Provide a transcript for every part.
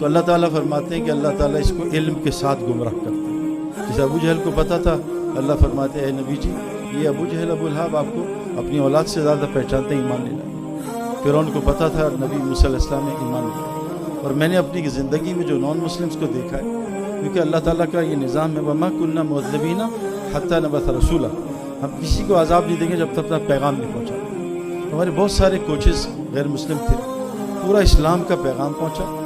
تو اللہ تعالیٰ فرماتے ہیں کہ اللہ تعالیٰ اس کو علم کے ساتھ گمراہ کرتے ہیں. جسے ابو جہل کو پتہ تھا, اللہ فرماتے ہیں اے نبی جی یہ ابو جہل ابو لہب آپ کو اپنی اولاد سے زیادہ پہچانتے ہیں, ایمان نہیں لائے. پھر ان کو پتہ تھا نبی موسیٰ علیہ السلام نے ایمان لیا. اور میں نے اپنی زندگی میں جو نان مسلمس کو دیکھا ہے, کیونکہ اللہ تعالیٰ کا یہ نظام ہے وَمَا كُنَّا مُعَذِّبِينَ حَتَّى نَبْعَثَ رَسُولًا, ہم کسی کو عذاب نہیں دیں گے جب تک اپنا پیغام نہیں پہنچا. ہمارے بہت سارے کوچز غیر مسلم تھے, پورا اسلام کا پیغام پہنچا,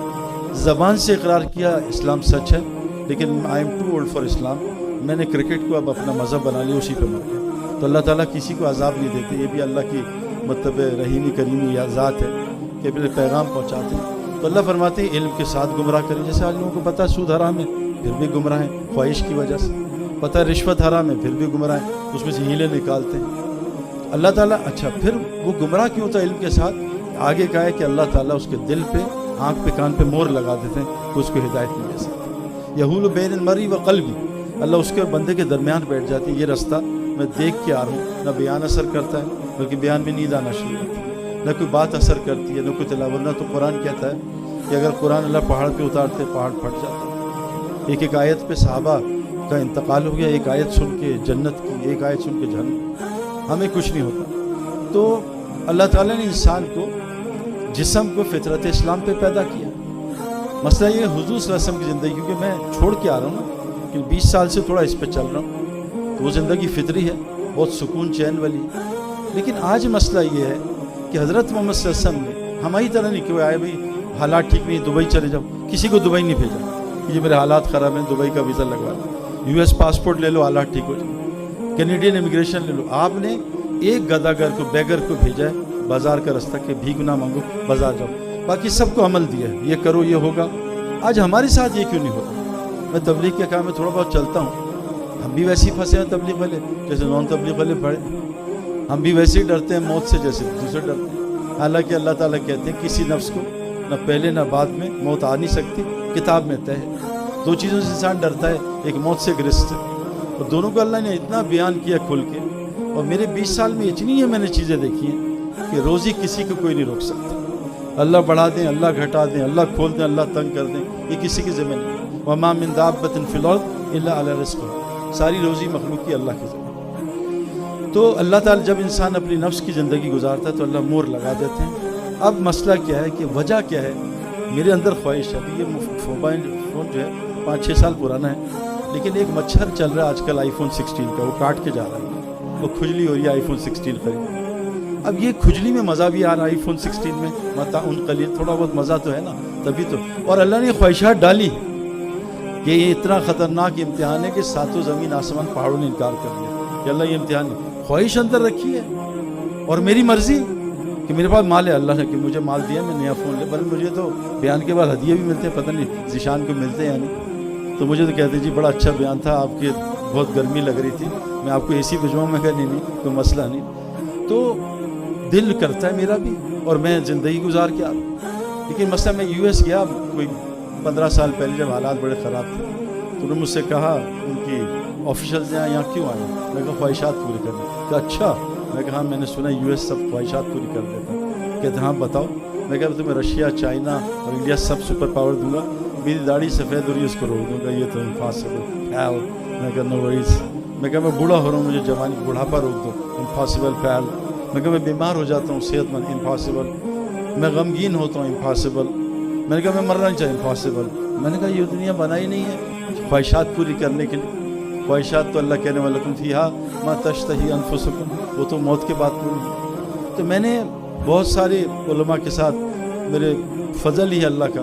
زبان سے اقرار کیا اسلام سچ ہے, لیکن I am too old for Islam, میں نے کرکٹ کو اب اپنا مذہب بنا لیا, اسی پہ مر گیا. تو اللہ تعالیٰ کسی کو عذاب نہیں دیتے, یہ بھی اللہ کی مطلب رحیمی کریمی یا ذات ہے کہ اپنے پیغام پہنچاتے ہیں. تو اللہ فرماتے ہیں علم کے ساتھ گمراہ کریں. جیسے آج لوگوں کو پتہ ہے سود حرام ہے پھر بھی گمراہ ہیں خواہش کی وجہ سے, پتہ ہے رشوت حرام ہے پھر بھی گمراہ ہیں, اس میں سے ہیلے نکالتے ہیں. اللہ تعالیٰ اچھا پھر وہ گمراہ کیوں ہوتا ہے علم کے ساتھ؟ آگے کہا ہے کہ اللہ تعالیٰ اس کے دل پہ آنکھ پہ کان پہ مور لگا دیتے ہیں کہ اس کو ہدایت نہیں دے سکتے. یحول بین المرء و قلبی, اللہ اس کے بندے کے درمیان بیٹھ جاتے ہیں, یہ رستہ میں دیکھ کے آ رہا ہوں. نہ بیان اثر کرتا ہے بلکہ بیان میں نیند آنا شروع ہوتی ہے, نہ کوئی بات اثر کرتی ہے نہ کوئی تلاوت. نہ تو قرآن کہتا ہے کہ اگر قرآن اللہ پہاڑ پہ اتارتے پہاڑ پھٹ جاتا. ایک ایک آیت پہ صحابہ کا انتقال ہو گیا, ایک آیت سن کے جنت کی, ایک آیت سن کے جہنم, ہمیں کچھ نہیں ہوتا. تو اللہ تعالیٰ نے انسان کو جسم کو فطرت اسلام پہ پیدا کیا. مسئلہ یہ حضور صلی اللہ علیہ وسلم کی زندگی, کیونکہ میں چھوڑ کے آ رہا ہوں نا, کہ 20 سال سے تھوڑا اس پہ چل رہا ہوں, تو وہ زندگی فطری ہے, بہت سکون چین والی. لیکن آج مسئلہ یہ ہے کہ حضرت محمد صلی اللہ علیہ وسلم نے ہماری طرح نہیں کہ آئے بھائی حالات ٹھیک نہیں دبئی چلے جاؤ. کسی کو دبئی نہیں بھیجا کہ یہ میرے حالات خراب ہیں دبئی کا ویزا لگوا لو, US پاسپورٹ لے لو حالات ٹھیک ہو جائے, کینیڈین امیگریشن لے لو. آپ نے ایک گداگر کو بیگر کو بھیجا ہے بازار کا رستہ کہ بھیک نہ مانگو بازار جاؤ, باقی سب کو عمل دیا ہے یہ کرو یہ ہوگا. آج ہمارے ساتھ یہ کیوں نہیں ہوتا؟ میں تبلیغ کے کام میں تھوڑا بہت چلتا ہوں, ہم بھی ویسے ہی پھنسے ہیں تبلیغ والے جیسے نان تبلیغ والے پڑھے, ہم بھی ویسے ہی ڈرتے ہیں موت سے جیسے دوسرے ڈرتے ہیں. حالانکہ اللہ تعالیٰ کہتے ہیں کسی نفس کو نہ پہلے نہ بعد میں موت آ نہیں سکتی, کتاب میں طے ہے. 2 چیزوں سے انسان ڈرتا ہے, ایک موت سے ایک رزق سے, اور دونوں کو اللہ نے اتنا بیان کیا کھل کے. اور میرے 20 سال میں اتنی ہے میں نے چیزیں دیکھی ہیں کہ روزی کسی کو کوئی نہیں روک سکتا. اللہ بڑھا دیں اللہ گھٹا دیں, اللہ کھول دیں اللہ تنگ کر دیں, یہ کسی کی ذمہ نہیں. وما من دابۃ فی الارض الا علی رزقها, ساری روزی مخلوق کی اللہ کی ذمہ. تو اللہ تعالیٰ جب انسان اپنی نفس کی زندگی گزارتا ہے تو اللہ مور لگا دیتے ہیں. اب مسئلہ کیا ہے کہ وجہ کیا ہے؟ میرے اندر خواہش ہے. ابھی یہ موبائل فون جو ہے 5-6 سال پرانا ہے, لیکن ایک مچھر چل رہا ہے آج کل آئی فون 16 کا, وہ کاٹ کے جا رہا ہے, وہ کھجلی ہو رہی ہے آئی فون 16 خرید. اب یہ کھجلی میں مزہ بھی آ رہا ہے آئی فون 16 میں, متاع قلیل, تھوڑا بہت مزہ تو ہے نا تبھی تو. اور اللہ نے خواہشات ڈالی کہ یہ اتنا خطرناک امتحان ہے کہ 7 زمین آسمان پہاڑوں نے انکار کر دیا کہ اللہ یہ امتحان ہے. خواہش اندر رکھی ہے اور میری مرضی کہ میرے پاس مال ہے, اللہ نے کہ مجھے مال دیا میں نیا فون لے. بلکہ مجھے تو بیان کے بعد ہدیے بھی ملتے ہیں, پتہ نہیں ذیشان کو ملتے ہیں یا نہیں. تو مجھے تو کہتے جی بڑا اچھا بیان تھا آپ کے, بہت گرمی لگ رہی تھی, میں آپ کو اے سی بھجواؤں. میں کہا نہیں کوئی مسئلہ نہیں. تو دل کرتا ہے میرا بھی اور میں زندگی گزار کے آ رہا ہوں. لیکن مسئلہ میں US گیا کوئی 15 سال پہلے جب حالات بڑے خراب تھے, تو انہوں نے مجھ سے کہا ان کی آفیشلز یہاں کیوں آئے؟ میں کہا خواہشات پوری کرنے. کہا اچھا؟ میں کہا ہاں میں نے سنا US سب خواہشات پوری کر دیتا. کہتے ہاں بتاؤ. میں کہا تمہیں رشیا چائنا اور انڈیا سب سپر پاور دوں گا, میری داڑھی سفید ہو رہی ہے اس کو روک دوں گا, یہ تو امپاسبل پھیل. میں کہا نو وریز. میں کہا میں بوڑھا ہو رہا ہوں, مجھے جوانی بڑھاپا روک دو, امپاسبل پھیل. میں کہا میں بیمار ہو جاتا ہوں صحت مند, امپاسبل. میں غمگین ہوتا ہوں, امپاسبل. میں نے کہا میں مرنا چاہیے, امپاسبل. میں نے کہا یہ دنیا بنائی نہیں ہے خواہشات پوری کرنے کے لیے. خواہشات تو اللہ کہنے والا لکم فیہا ما تشتہی انفسکم, وہ تو موت کے بعد پوری. تو میں نے بہت سارے علماء کے ساتھ, میرے فضل ہی ہے اللہ کا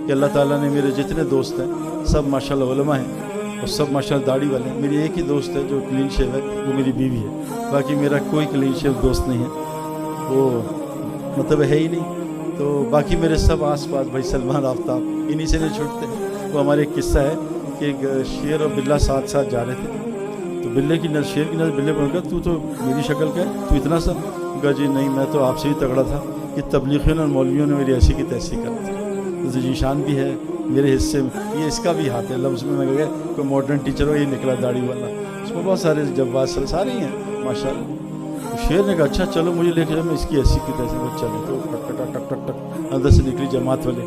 کہ اللہ تعالیٰ نے میرے جتنے دوست ہیں سب ماشاءاللہ علماء ہیں اور سب ماشاءاللہ داڑھی والے ہیں. میری ایک ہی دوست ہے جو کلین شیو ہے, وہ میری بیوی ہے. باقی میرا کوئی کلین شیو دوست نہیں ہے, وہ مطلب ہے ہی نہیں. تو باقی میرے سب آس پاس بھائی سلمان آفتاب انہی سے نہیں چھوٹتے. وہ ہمارے ایک قصہ ہے کہ ایک شیر اور بلّہ ساتھ ساتھ جا رہے تھے, تو بلے کی نظر شیر کی نظر بلے پر کہا تو میری شکل کا ہے, تو اتنا سا. کہا جی نہیں میں تو آپ سے ہی تگڑا تھا کہ تبلیغیوں اور مولویوں نے میری ایسی کی تیسی کر دی. ذیشان بھی ہے میرے حصے میں, یہ اس کا بھی ہاتھ ہے لفظ میں. میں کہا کوئی ماڈرن ٹیچر ہو, یہ نکلا داڑھی والا, اس میں بہت سارے جواز سارے ہی ہیں ماشاء اللہ. شیر نے کہا اچھا چلو مجھے لے کے جاؤ, میں اس کی ایسی کی تیسی. وہ چلے تو ٹک ٹک ٹک ٹک ٹک اندر سے نکلی جماعت والے.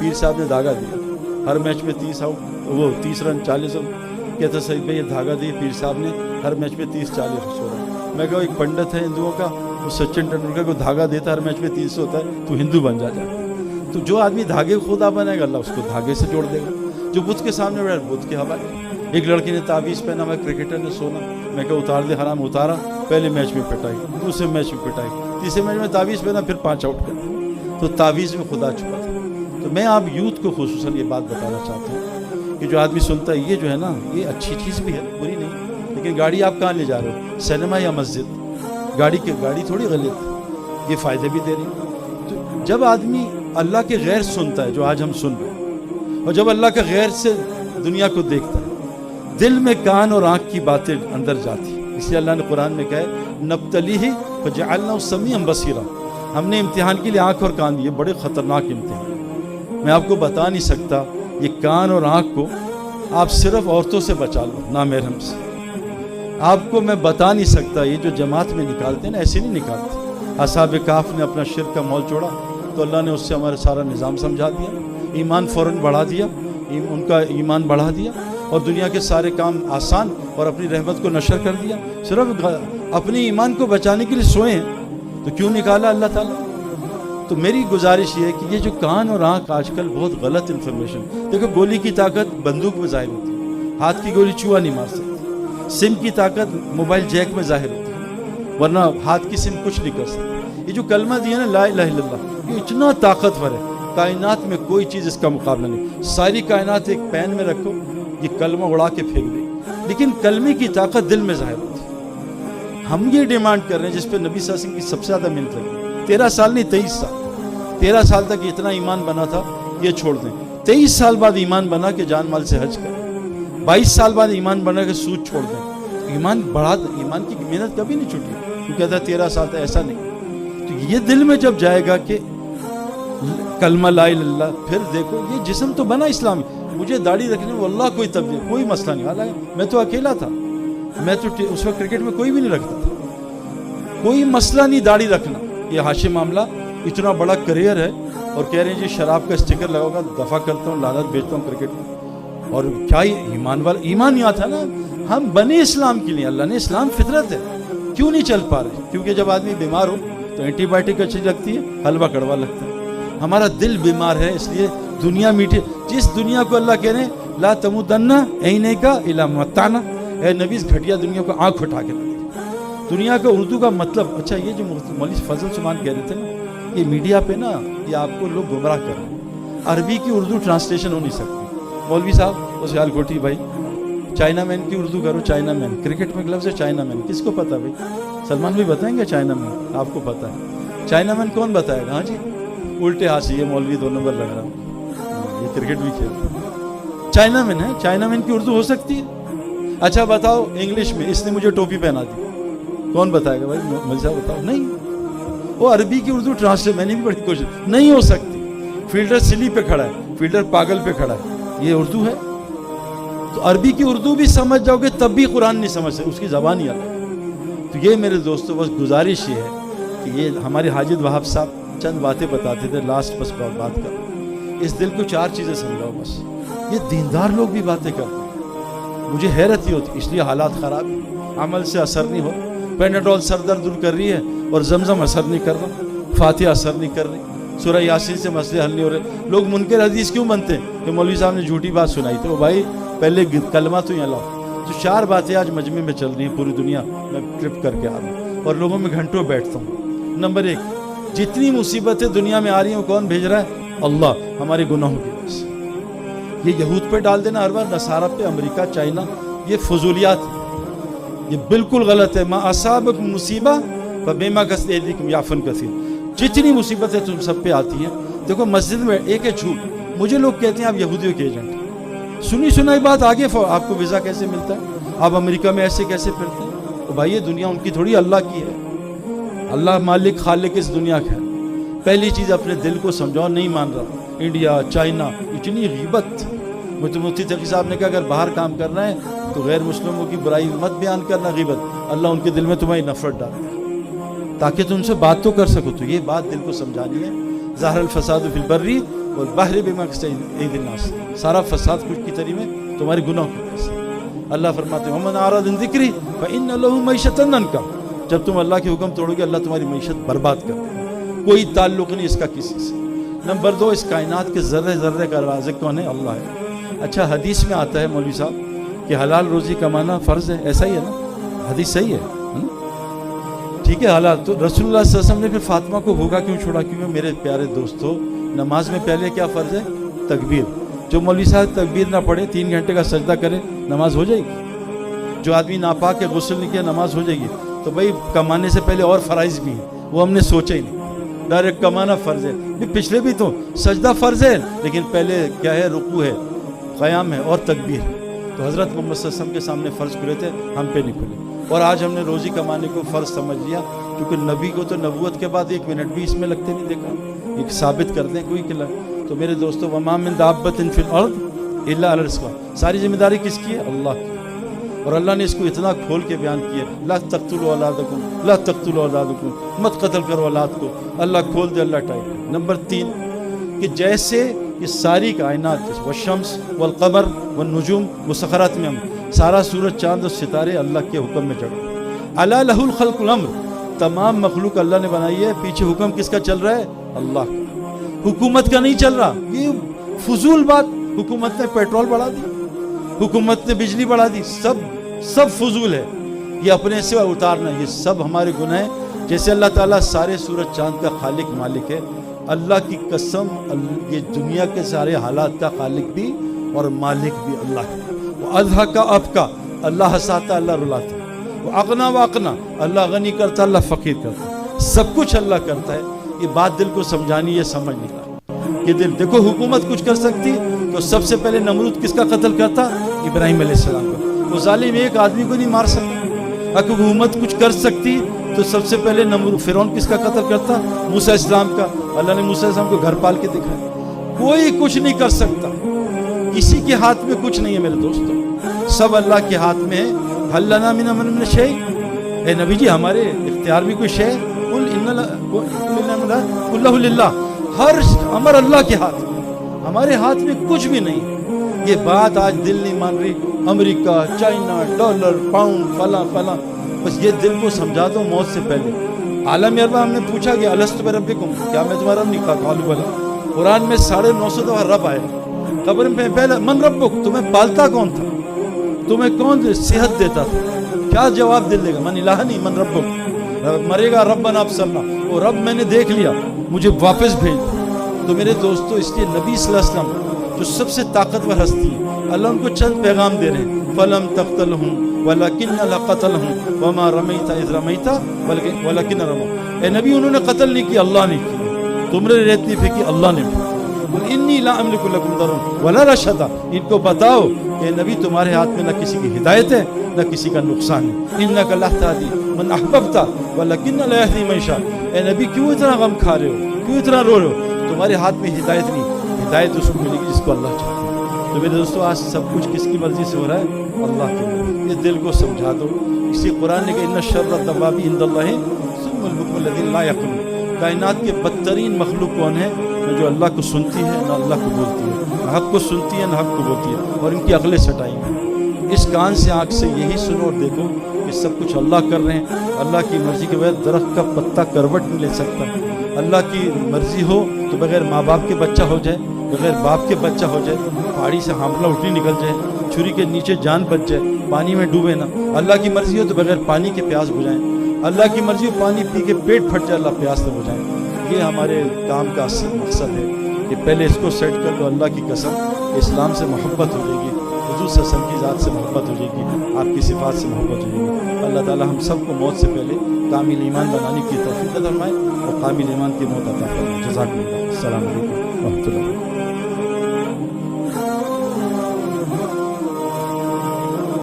پیر صاحب نے دھاگا دیا, ہر میچ میں 30 آؤٹ, وہ 30 رن 40 رن. کہتا صحیح بھائی یہ دھاگا دیا پیر صاحب نے, ہر میچ میں 30-40 رن چھوڑا. میں کہا ایک پنڈت ہے ہندوؤں کا, وہ سچن ٹنڈولکر کو دھاگا دیتا ہر میچ میں 30 ہوتا ہے, تو ہندو بن جا. تو جو آدمی دھاگے خدا بنائے گا اللہ اس کو دھاگے سے جوڑ دے گا. جو بت کے سامنے بیٹھا بت کے حوالے. ایک لڑکی نے تعویذ پہنا ہوا, کرکٹر نے سونا, میں کہا اتار دے حرام, اتارا, پہلے میچ میں پٹائی, دوسرے میچ میں پٹائی, تیسرے میچ میں تعویذ پہنا, پھر 5 آؤٹ کر دیا. تو تعویذ میں خدا چھپا تھا. تو میں آپ یوتھ کو خصوصاً یہ بات بتانا چاہتا ہوں کہ جو آدمی سنتا ہے یہ جو ہے نا یہ اچھی چیز بھی ہے, بری نہیں, لیکن گاڑی آپ کہاں لے جا رہے ہو, سینما یا مسجد؟ گاڑی تھوڑی غلط, یہ فائدے بھی دے رہی. تو جب آدمی اللہ کے غیر سنتا ہے جو آج ہم سن رہے ہیں, اور جب اللہ کا غیر سے دنیا کو دیکھتا ہے, دل میں کان اور آنکھ کی باتیں اندر جاتی. اس لیے اللہ نے قرآن میں کہا ہے نبتلیہ فجعلناہ سمیعا بصیرا, ہم نے امتحان کے لیے آنکھ اور کان دیے. بڑے خطرناک امتحان, میں آپ کو بتا نہیں سکتا. یہ کان اور آنکھ کو آپ صرف عورتوں سے بچا لو, نامحرم سے. آپ کو میں بتا نہیں سکتا, یہ جو جماعت میں نکالتے ہیں نا ایسے نہیں نکالتے. اصحاب کہف نے اپنا شرک کا مول چھوڑا تو اللہ نے اس سے ہمارا سارا نظام سمجھا دیا, ایمان فوراً بڑھا دیا, ان کا ایمان بڑھا دیا, اور دنیا کے سارے کام آسان, اور اپنی رحمت کو نشر کر دیا. صرف اپنے ایمان کو بچانے کے لیے سوئے ہیں, تو کیوں نکالا اللہ تعالیٰ؟ تو میری گزارش یہ ہے کہ یہ جو کان اور آنکھ آج کل بہت غلط انفارمیشن. دیکھو گولی کی طاقت بندوق میں ظاہر ہوتی ہے, ہاتھ کی گولی چوہا نہیں مار سکتی. سم کی طاقت موبائل جیک میں ظاہر ہوتی ہے, ورنہ ہاتھ کی سم کچھ نہیں کر سکتی. یہ جو کلمہ دیا نا لا الہ الا اللہ, یہ اتنا طاقتور ہے, کائنات میں کوئی چیز اس کا مقابلہ نہیں. ساری کائنات ایک پین میں رکھو, یہ کلمہ اڑا کے پھینک دے, لیکن کلمے کی طاقت دل میں ظاہر ہوتی ہے. ہم یہ ڈیمانڈ کر رہے ہیں جس پہ نبی صلی اللہ علیہ وسلم کی سب سے زیادہ محنت لگی. 13 سال نہیں 23 سال, 13 سال تک اتنا ایمان بنا تھا, یہ چھوڑ دیں. 23 سال بعد ایمان بنا کہ جان مال سے حج کریں. 22 سال بعد ایمان بنا کہ سود چھوڑ دیں. ایمان بڑھا, ایمان کی محنت کبھی نہیں چھوٹی. تو کہتا ہے 13 سال تک, ایسا نہیں. تو یہ دل میں جب جائے گا کہ کلمہ لا الہ الا اللہ, پھر دیکھو یہ جسم تو بنا اسلامی. مجھے داڑھی رکھنے میں واللہ کوئی تبدیل, کوئی مسئلہ نہیں. حالانکہ میں تو اکیلا تھا, میں تو اس وقت کرکٹ میں کوئی بھی نہیں رکھتا تھا, کوئی مسئلہ نہیں داڑھی رکھنا. یہ حاشی معاملہ, اتنا بڑا کریئر ہے, اور کہہ رہے ہیں جی شراب کا اسٹیکر لگاؤ گا, دفع کرتا ہوں, لعنت بھیجتا ہوں کرکٹ میں. اور کیا ایمان والا, ایمان یہاں تھا نا, ہم بنے اسلام کے لیے, اللہ نے اسلام فطرت ہے. کیوں نہیں چل پا رہے؟ کیونکہ جب آدمی بیمار ہو تو اینٹی بائیوٹک اچھی لگتی ہے, حلوہ کڑوا لگتا ہے. ہمارا دل بیمار ہے, اس لیے دنیا میٹھی. جس دنیا کو اللہ کہہ رہے ہیں لا تمدن عینیک الی ما متعنا, اے نبی اس گھٹیا دنیا کو آنکھ اٹھا کے رکھ. دنیا کا اردو کا مطلب, اچھا یہ جو مولوی فضل سمان کہہ رہے تھے نا, یہ میڈیا پہ نا یہ آپ کو لوگ گمراہ کر رہے ہیں. عربی کی اردو ٹرانسلیشن ہو نہیں سکتی. مولوی صاحب اس خیال کوٹھی بھائی, چائنا مین کی اردو کرو, چائنا مین. کرکٹ میں لفظ ہے چائنا مین, کس کو پتا بھائی؟ سلمان بھی بتائیں گے چائنا مین, آپ کو پتا ہے چائنا مین کون بتائے گا؟ ہاں جی, الٹے ہاتھ سے. یہ مولوی 2 نمبر لگ رہا ہوں, یہ کرکٹ بھی کھیلتا ہے. چائنا مین ہے, چائنا مین کی اردو ہو سکتی ہے؟ اچھا بتاؤ انگلش میں, اس نے مجھے ٹوپی پہنا دی, کون بتائے گا بھائی؟ مولوی صاحب بتاؤ. نہیں, وہ عربی کی اردو ٹرانسلیٹ, میں نے بھی بڑی کوشش, نہیں ہو سکتی. فیلڈر سلی پہ کھڑا ہے, فیلڈر پاگل پہ کھڑا ہے, یہ اردو ہے؟ تو عربی کی اردو بھی سمجھ جاؤ گے تب بھی قرآن نہیں سمجھ سکتے, اس کی زبان ہی الگ ہے. تو یہ میرے دوستوں بس گزارش یہ ہے کہ یہ ہمارے حاجد وہاب صاحب چند باتیں بتاتے تھے, لاسٹ بس بات کر, اس دل کو 4 چیزیں سمجھاؤ بس. یہ دیندار لوگ بھی باتیں کرتے ہیں, مجھے حیرت ہی ہوتی, اس لیے حالات خراب ہیں, عمل سے اثر نہیں ہو. پیناڈول سر درد دور کر رہی ہے اور زمزم اثر نہیں کر رہا, فاتحہ اثر نہیں کر رہی, سورہ یاسین سے مسئلے حل نہیں ہو رہے. لوگ منکر حدیث کیوں بنتے ہیں؟ کہ مولوی صاحب نے جھوٹی بات سنائی تھی. وہ بھائی پہلے کلمہ تو یہاں لاؤ. تو 4 باتیں آج مجمع میں چل رہی ہیں پوری دنیا میں, کلپ کر کے آ رہا ہوں اور لوگوں میں گھنٹوں بیٹھتا ہوں. نمبر 1, جتنی مصیبتیں دنیا میں آ رہی ہیں کون بھیج رہا ہے؟ اللہ, ہمارے گناہوں کی وجہ سے. یہ یہود پہ ڈال دینا ہر بار, نصارہ پہ, امریکہ, چائنا, یہ فضولیات, یہ بالکل غلط ہے. ما اصابکم مصیبہ فبما کسبت ایدیکم یعفو کثیر. جتنی مصیبتیں تم سب پہ آتی ہیں, دیکھو مسجد میں ایک ہے جھوٹ. مجھے لوگ کہتے ہیں آپ یہودیوں کے ایجنٹ, سنی سنائی بات آگے, آپ کو ویزا کیسے ملتا ہے, آپ امریکہ میں ایسے کیسے پھرتے ہیں؟ تو بھائی یہ دنیا ان کی تھوڑی, اللہ کی ہے. اللہ مالک خالق اس دنیا کا ہے. پہلی چیز اپنے دل کو سمجھاؤ, نہیں مان رہا. انڈیا, چائنا, اتنی غیبت. مفتی تقی صاحب نے کہا اگر باہر کام کرنا ہے تو غیر مسلموں کی برائی مت بیان کرنا, غیبت. اللہ ان کے دل میں تمہاری نفرت ڈالتا ہے تاکہ تم ان سے بات تو کر سکو. تو یہ بات دل کو سمجھانی ہے. ظاہر الفساد فی البر والبحر بما کسبت ایدی الناس، سارا فساد خشک کی تری میں تمہارے گناہوں کی وجہ سے۔ اللہ فرماتے ہیں ومن اعرض عن ذکری فإن له معیشۃ ضنکا، جب تم اللہ کے حکم توڑو گے اللہ تمہاری معیشت برباد کر دے گا، کوئی تعلق نہیں اس کا کسی سے۔ نمبر 2، اس کائنات کے ذرے ذرے کا رازق کون ہے؟ اللہ ہے۔ اچھا حدیث میں آتا ہے مولوی صاحب کہ حلال روزی کمانا فرض ہے، ایسا ہی ہے نا؟ حدیث صحیح ہے نا؟ ٹھیک ہے حلال، تو رسول اللہ صلی اللہ علیہ وسلم نے پھر فاطمہ کو بھوکا کیوں چھوڑا؟ کیونکہ میرے پیارے دوستو نماز میں پہلے کیا فرض ہے؟ تکبیر۔ جو مولوی صاحب تکبیر نہ پڑھے 3 گھنٹے کا سجدہ کرے نماز ہو جائے گی؟ جو آدمی ناپاک ہے غسل نہیں کیا نماز ہو جائے گی؟ تو بھائی کمانے سے پہلے اور فرائض بھی ہیں، وہ ہم نے سوچا ہی نہیں، ڈائریکٹ کمانا فرض ہے۔ پچھلے بھی تو سجدہ فرض ہے لیکن پہلے کیا ہے؟ رکوع ہے، قیام ہے اور تکبیر۔ تو حضرت محمد صلی اللہ علیہ وسلم کے سامنے فرض کھلے تھے، ہم پہ نہیں کھلے، اور آج ہم نے روزی کمانے کو فرض سمجھ لیا، کیونکہ نبی کو تو نبوت کے بعد 1 منٹ بھی اس میں لگتے نہیں دیکھا، ایک ثابت کر دیں کوئی کلا۔ تو میرے دوستو وما من دابۃ فی الارض الا علی رزقها، ساری ذمہ داری کس کی ہے؟ اللہ کی۔ اور اللہ نے اس کو اتنا کھول کے بیان کیا، لا تقتلوا اولادکم، لا تقتلوا اولادکم، مت قتل کرو اولاد کو، اللہ کھول دے، اللہ ٹائٹ۔ نمبر 3 کہ جیسے یہ ساری کائنات والشمس والقمر والنجوم مسخرات میں، ہم سارا سورج چاند اور ستارے اللہ کے حکم میں چڑھے۔ الا لہ الخلق والامر، تمام مخلوق اللہ نے بنائی ہے، پیچھے حکم کس کا چل رہا ہے؟ اللہ کا، حکومت کا نہیں چل رہا۔ یہ فضول بات، حکومت نے پیٹرول بڑھا دی، حکومت نے بجلی بڑھا دی، سب فضول ہے، یہ اپنے سے اتارنا، یہ سب ہمارے گناہ ہیں۔ جیسے اللہ تعالیٰ سارے سورج چاند کا خالق مالک ہے، اللہ کی قسم یہ دنیا کے سارے حالات کا خالق بھی اور مالک بھی اللہ ہے۔ وہ اضحیٰ کا اب کا، اللہ ہنساتا اللہ رلاتا، وہ اغنا و اقنا، اللہ غنی کرتا اللہ فقیر کرتا، سب کچھ اللہ کرتا ہے۔ یہ بات دل کو سمجھانی ہے، سمجھ نہیں رہا کہ دل دیکھو حکومت کچھ کر سکتی تو سب سے پہلے نمرود کس کا قتل کرتا؟ ابراہیم علیہ السلام کا۔ وہ ظالم ایک آدمی کو نہیں مار سکتا۔ اگر حکومت کچھ کر سکتی تو سب سے پہلے نمرود فرعون کس کا قتل کرتا؟ موسیٰ السلام کا۔ اللہ نے موسیٰ السلام کو گھر پال کے دکھایا، کوئی کچھ نہیں کر سکتا، کسی کے ہاتھ میں کچھ نہیں ہے میرے دوستو، سب اللہ کے ہاتھ میں ہے۔ هل لنا من امر من شیء، اے نبی جی ہمارے اختیار میں کوئی شے؟ قل اللہ للہ، ہر امر اللہ کے ہاتھ میں، ہمارے ہاتھ میں کچھ بھی نہیں۔ یہ بات آج دل نہیں مان رہی، امریکہ، چائنا، ڈالر، پاؤنڈ، فلاں فلاں، بس یہ دل کو سمجھا دو موت سے پہلے۔ عالم اربا ہم نے پوچھا کہ الست بربکم، کیا میں تمہارا رب نہیں؟ کہا قالوا بلی۔ قرآن میں 950 دفعہ رب آئے، قبر میں پہلے من ربک، تمہیں پالتا کون تھا؟ تمہیں کون صحت دیتا تھا؟ کیا جواب دل دے گا؟ من الہ نہیں، من ربک۔ مرے گا ربنا ابصرنا، وہ رب میں نے دیکھ لیا، مجھے واپس بھیج۔ تو میرے دوستو اس لیے نبی صلی اللہ علیہ وسلم جو سب سے طاقتور ہستی ہے، اللہ ان کو چند پیغام دے رہے ہیں، فلم تقتلہم ولکن لقتلہم وما رمیت اذ رمیت ولکن رموا۔ اے نبی انہوں نے قتل نہیں کیا، اللہ نے کیا، تم نے ریت نہیں پھینکی، اللہ نے پھینکی۔ انی لا املک لکم ضرا ولا رشدا، ان کو بتاؤ کہ نبی تمہارے ہاتھ میں نہ کسی کی ہدایت ہے نہ کسی کا نقصان ہے۔ انک لا تہدی من احببت ولکن لا یہدی من یشاء۔ اے نبی کیوں اتنا غم کھا رہے ہو، کیوں اتنا رو رہے ہو؟ تمہارے ہاتھ میں ہدایت نہیں، ہدایت اس کو ملے گی جس کو اللہ چاہتا ہے۔ تو میرے دوستو آج سب کچھ کس کی مرضی سے ہو رہا ہے؟ اللہ کی مرضی۔ یہ دل کو سمجھا دو۔ اسی قرآن نے کہ ان شر الدواب عند اللہ ثم البکم الذین لا یعقلون، کائنات کے بدترین مخلوق کون ہے؟ نہ جو اللہ کو سنتی ہے نہ اللہ کو بولتی ہے، نہ حق کو سنتی ہے نہ حق کو بولتی ہے، اور ان کی عقلیں سٹائی ہیں۔ اس کان سے آنکھ سے یہی سنو اور دیکھو کہ سب کچھ اللہ کر رہے ہیں۔ اللہ کی مرضی کے بغیر درخت کا پتا کروٹ نہیں لے سکتا۔ اللہ کی مرضی ہو تو بغیر ماں باپ کے بچہ ہو جائے، بغیر باپ کے بچہ ہو جائے، پہاڑی سے حاملہ اٹھنی نکل جائے، چھری کے نیچے جان بچ جائے، پانی میں ڈوبے نہ۔ اللہ کی مرضی ہو تو بغیر پانی کے پیاس بجھائیں، اللہ کی مرضی ہو پانی پی کے پیٹ پھٹ جائے، اللہ پیاس نہ بجھائیں۔ یہ ہمارے کام کا اصل مقصد ہے کہ پہلے اس کو سیٹ کر لو، اللہ کی قسم اسلام سے محبت ہو جائے گی، حضور صلی اللہ علیہ وسلم کی ذات سے محبت ہو جائے گی، آپ کی صفات سے محبت ہو جائے گی۔ اللہ تعالی ہم سب کو موت سے پہلے کامل ایمان بنانے کی توفیق عطا فرمائے اور کامل ایمان کی موت عطا فرمائے۔ جزاکم اللہ۔ السلام علیکم و رحمۃ اللہ۔